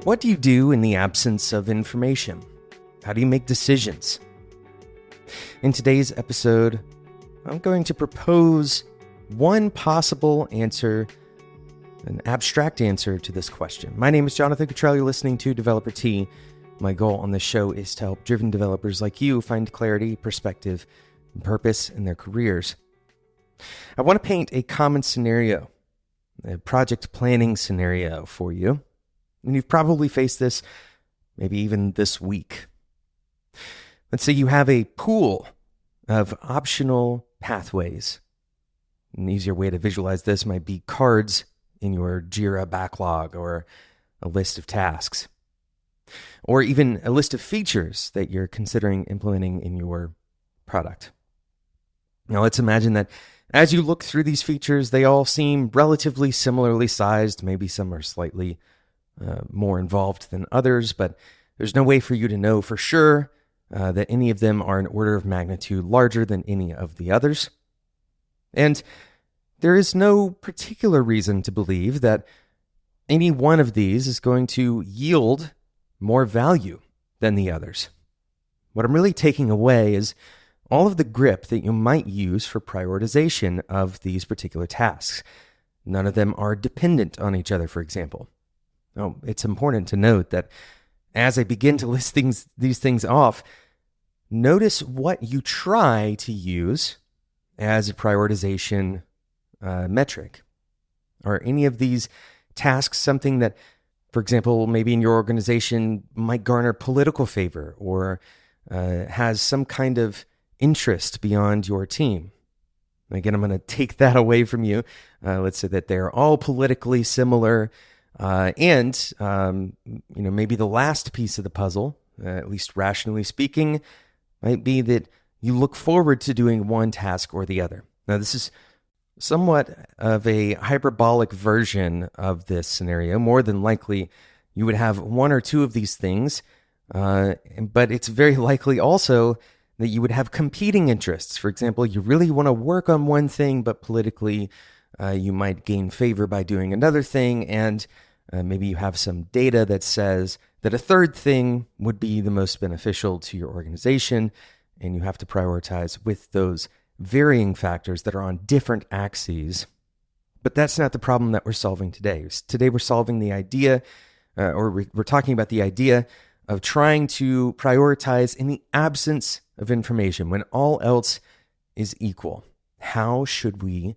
What do you do in the absence of information? How do you make decisions? In today's episode, I'm going to propose one possible answer, an abstract answer to this question. My name is Jonathan Cottrell. You're listening to Developer Tea. My goal on this show is to help driven developers like you find clarity, perspective, and purpose in their careers. I want to paint a common scenario, a project planning scenario for you. And you've probably faced this maybe even this week. Let's say you have a pool of optional pathways. An easier way to visualize this might be cards in your Jira backlog or a list of tasks, or even a list of features that you're considering implementing in your product. Now let's imagine that as you look through these features, they all seem relatively similarly sized. Maybe some are slightly more involved than others, but there's no way for you to know for sure that any of them are an order of magnitude larger than any of the others. And there is no particular reason to believe that any one of these is going to yield more value than the others. What I'm really taking away is all of the grip that you might use for prioritization of these particular tasks. None of them are dependent on each other, for example. Oh, it's important to note that as I begin to list these things off, notice what you try to use as a prioritization metric. Are any of these tasks something that, for example, maybe in your organization might garner political favor or has some kind of interest beyond your team? Again, I'm going to take that away from you. Let's say that they're all politically similar. And maybe the last piece of the puzzle, at least rationally speaking, might be that you look forward to doing one task or the other. Now, this is somewhat of a hyperbolic version of this scenario. More than likely, you would have one or two of these things, but it's very likely also that you would have competing interests. For example, you really want to work on one thing, but politically, you might gain favor by doing another thing, and maybe you have some data that says that a third thing would be the most beneficial to your organization, and you have to prioritize with those varying factors that are on different axes. But that's not the problem that we're solving today. Today we're solving the idea, we're talking about the idea of trying to prioritize in the absence of information when all else is equal. How should we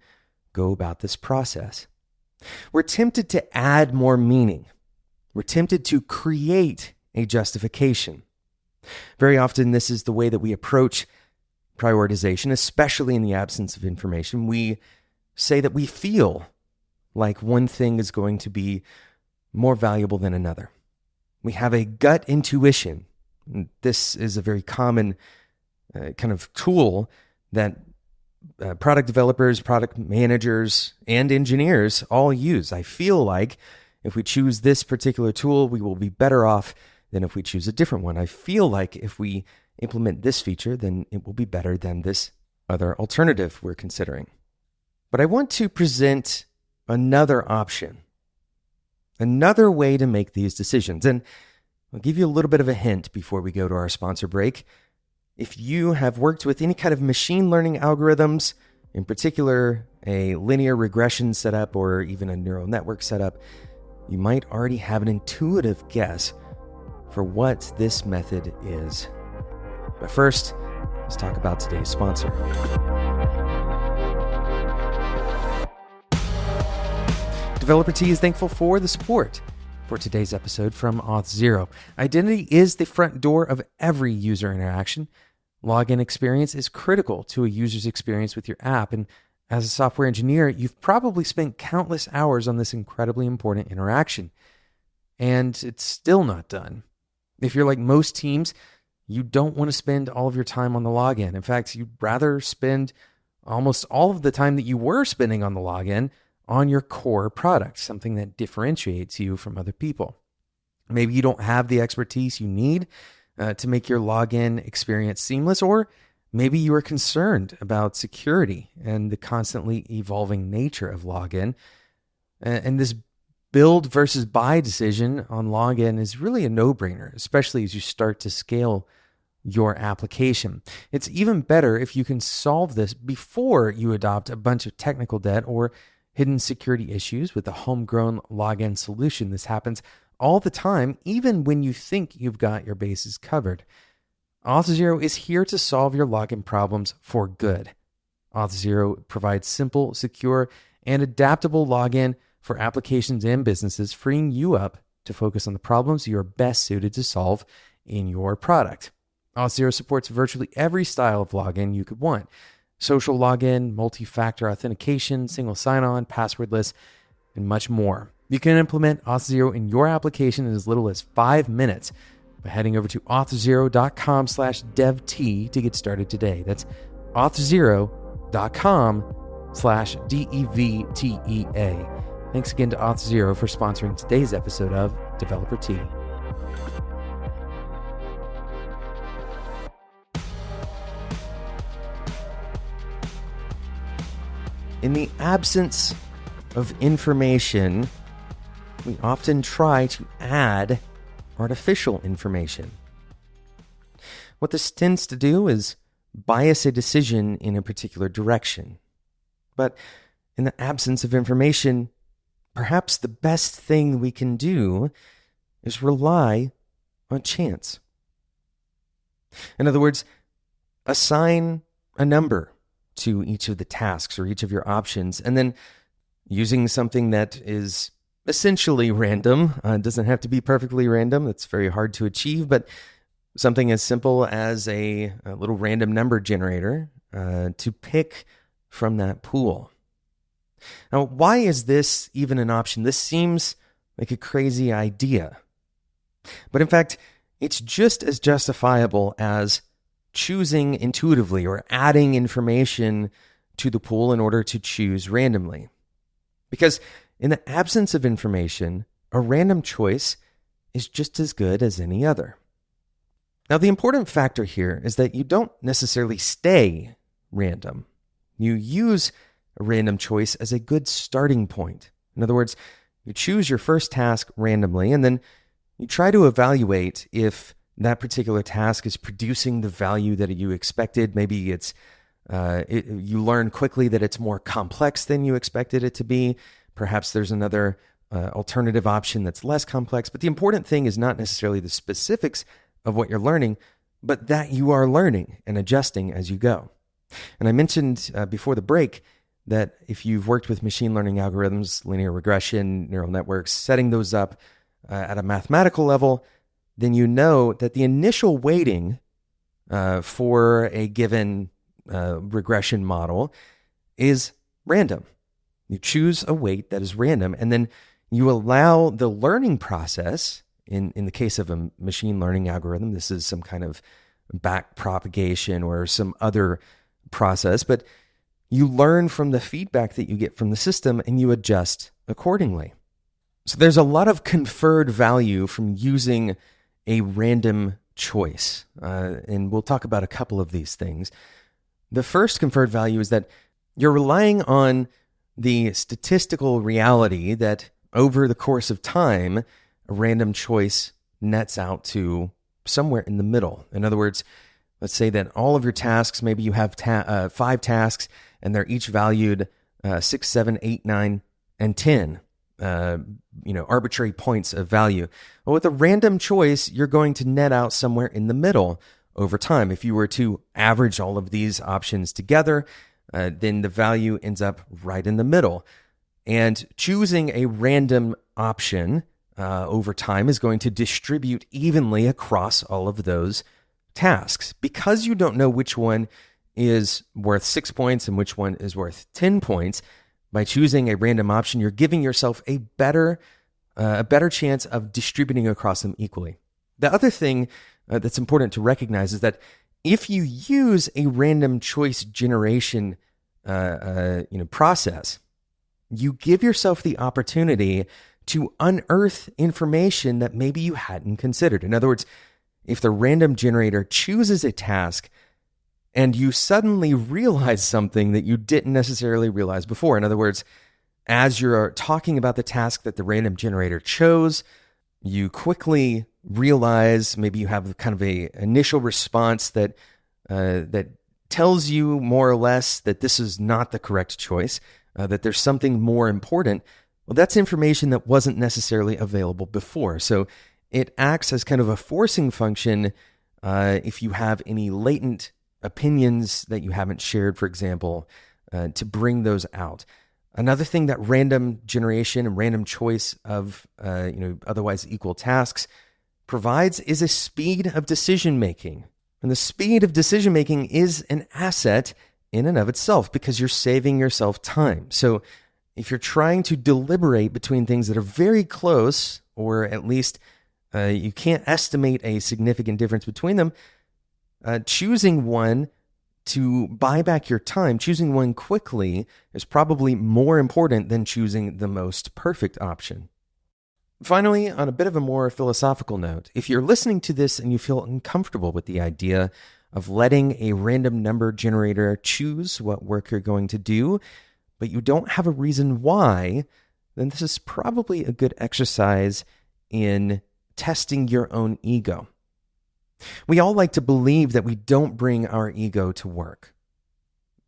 go about this process? We're tempted to add more meaning. We're tempted to create a justification. Very often, this is the way that we approach prioritization, especially in the absence of information. We say that we feel like one thing is going to be more valuable than another. We have a gut intuition. This is a very common kind of tool that product developers, product managers, and engineers all use. I feel like if we choose this particular tool, we will be better off than if we choose a different one. I feel like if we implement this feature, then it will be better than this other alternative we're considering. But I want to present another option, another way to make these decisions. And I'll give you a little bit of a hint before we go to our sponsor break. If you have worked with any kind of machine learning algorithms, in particular a linear regression setup or even a neural network setup, you might already have an intuitive guess for what this method is. But first, let's talk about today's sponsor. Developer Tea is thankful for the support for today's episode from Auth0. Identity is the front door of every user interaction. Login experience is critical to a user's experience with your app, and as a software engineer, you've probably spent countless hours on this incredibly important interaction, and it's still not done. If you're like most teams, you don't want to spend all of your time on the login. In fact, you'd rather spend almost all of the time that you were spending on the login on your core product, something that differentiates you from other people. Maybe you don't have the expertise you need to make your login experience seamless, or maybe you are concerned about security and the constantly evolving nature of login. And this build versus buy decision on login is really a no-brainer, especially as you start to scale your application. It's even better if you can solve this before you adopt a bunch of technical debt or hidden security issues with a homegrown login solution. This happens all the time, even when you think you've got your bases covered. Auth0 is here to solve your login problems for good. Auth0 provides simple, secure, and adaptable login for applications and businesses, freeing you up to focus on the problems you are best suited to solve in your product. Auth0 supports virtually every style of login you could want. Social login, multi-factor authentication, single sign-on, passwordless, and much more. You can implement Auth0 in your application in as little as 5 minutes by heading over to auth0.com/devt to get started today. That's auth0.com/DEVTEA. Thanks again to Auth0 for sponsoring today's episode of Developer Tea. In the absence of information, we often try to add artificial information. What this tends to do is bias a decision in a particular direction. But in the absence of information, perhaps the best thing we can do is rely on chance. In other words, assign a number to each of the tasks or each of your options, and then using something that is essentially random, doesn't have to be perfectly random, that's very hard to achieve, but something as simple as a little random number generator to pick from that pool. Now, why is this even an option? This seems like a crazy idea. But in fact, it's just as justifiable as choosing intuitively or adding information to the pool in order to choose randomly. Because in the absence of information, a random choice is just as good as any other. Now, the important factor here is that you don't necessarily stay random. You use a random choice as a good starting point. In other words, you choose your first task randomly, and then you try to evaluate if that particular task is producing the value that you expected. Maybe it's you learn quickly that it's more complex than you expected it to be. Perhaps there's another alternative option that's less complex. But the important thing is not necessarily the specifics of what you're learning, but that you are learning and adjusting as you go. And I mentioned before the break that if you've worked with machine learning algorithms, linear regression, neural networks, setting those up at a mathematical level, then you know that the initial weighting for a given regression model is random. You choose a weight that is random, and then you allow the learning process. In the case of a machine learning algorithm, this is some kind of back propagation or some other process, but you learn from the feedback that you get from the system and you adjust accordingly. So there's a lot of conferred value from using a random choice, and we'll talk about a couple of these things. The first conferred value is that you're relying on the statistical reality that over the course of time, a random choice nets out to somewhere in the middle. In other words, let's say that all of your tasks, maybe you have 5 tasks, and they're each valued 6, 7, 8, 9, and 10. Arbitrary points of value. Well, with a random choice, you're going to net out somewhere in the middle over time. If you were to average all of these options together, then the value ends up right in the middle. And choosing a random option over time is going to distribute evenly across all of those tasks. Because you don't know which one is worth 6 points and which one is worth 10 points, by choosing a random option, you're giving yourself a better chance of distributing across them equally. The other thing that's important to recognize is that if you use a random choice generation process, you give yourself the opportunity to unearth information that maybe you hadn't considered. In other words, if the random generator chooses a task and you suddenly realize something that you didn't necessarily realize before. In other words, As you're talking about the task that the random generator chose, you quickly realize, maybe you have kind of a initial response that tells you more or less that this is not the correct choice, that there's something more important. Well, that's information that wasn't necessarily available before. So it acts as kind of a forcing function if you have any latent opinions that you haven't shared, for example, to bring those out. Another thing that random generation and random choice of otherwise equal tasks provides is a speed of decision making. And the speed of decision making is an asset in and of itself because you're saving yourself time. So if you're trying to deliberate between things that are very close, or at least you can't estimate a significant difference between them, choosing one to buy back your time, choosing one quickly, is probably more important than choosing the most perfect option. Finally, on a bit of a more philosophical note, if you're listening to this and you feel uncomfortable with the idea of letting a random number generator choose what work you're going to do, but you don't have a reason why, then this is probably a good exercise in testing your own ego. We all like to believe that we don't bring our ego to work.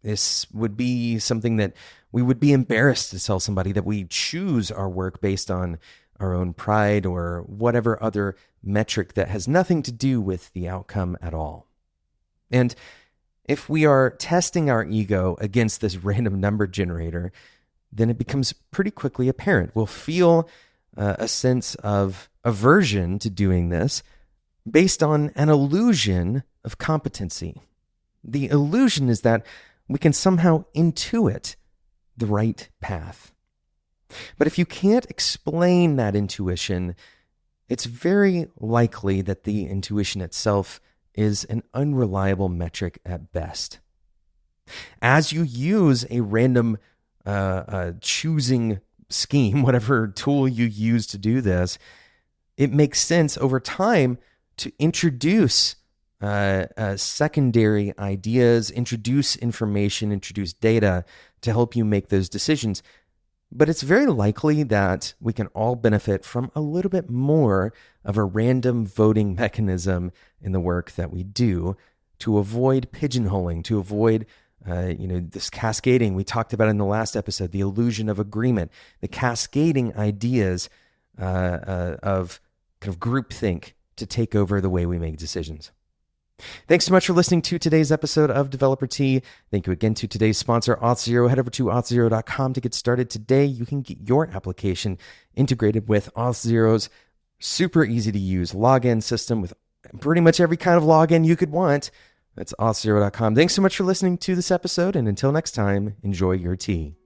This would be something that we would be embarrassed to tell somebody, that we choose our work based on our own pride or whatever other metric that has nothing to do with the outcome at all. And if we are testing our ego against this random number generator, then it becomes pretty quickly apparent. We'll feel a sense of aversion to doing this based on an illusion of competency. The illusion is that we can somehow intuit the right path. But if you can't explain that intuition, it's very likely that the intuition itself is an unreliable metric at best. As you use a random choosing scheme, whatever tool you use to do this, it makes sense over time to introduce secondary ideas, introduce information, introduce data to help you make those decisions. But it's very likely that we can all benefit from a little bit more of a random voting mechanism in the work that we do to avoid pigeonholing, to avoid this cascading we talked about in the last episode, the illusion of agreement, the cascading ideas of kind of groupthink to take over the way we make decisions. Thanks so much for listening to today's episode of Developer Tea. Thank you again to today's sponsor, Auth0. Head over to auth0.com to get started today. You can get your application integrated with Auth0's super easy to use login system with pretty much every kind of login you could want. That's auth0.com. Thanks so much for listening to this episode, and until next time, enjoy your tea.